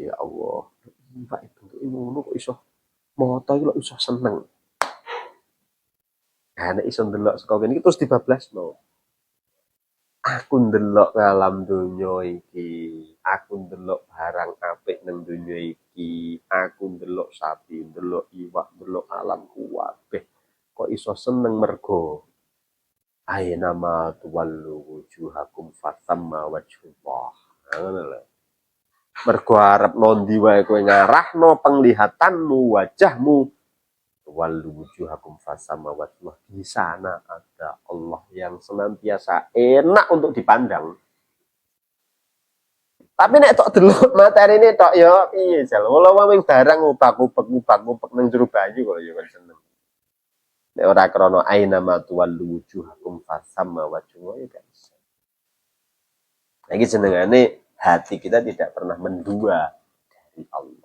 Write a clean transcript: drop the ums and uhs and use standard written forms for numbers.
ya Allah, Pak bentuke ngono kok iso moto iki lho iso seneng. Nah, nek iso ndelok saka kene iki terus dibablasno. Aku ndelok ngalam donya iki, aku ndelok barang apik ning donya iki, aku ndelok sapi, ndelok iwak, ndelok alam kabeh. Kok iso seneng mergo aina ma tuwallu wujuhakum fathamma wajhullah. Nah, ngono lho. Mergo arep nondi wae kowe ngarahno penglihatanmu, wajahmu, tuwallu wujuhakum fathamma wajhullah. Di sana ada Allah yang senantiasa enak untuk dipandang. Tapi nek tok delok materine tok ya piye jal. Wala wing barang ubak-ubek ning jero banyu kok ya kan seneng. Nek ora krana aina ma tuwallu wujuhakum fathamma wajhullah ya kan. Lagi senengane hati kita tidak pernah mendua dari Allah.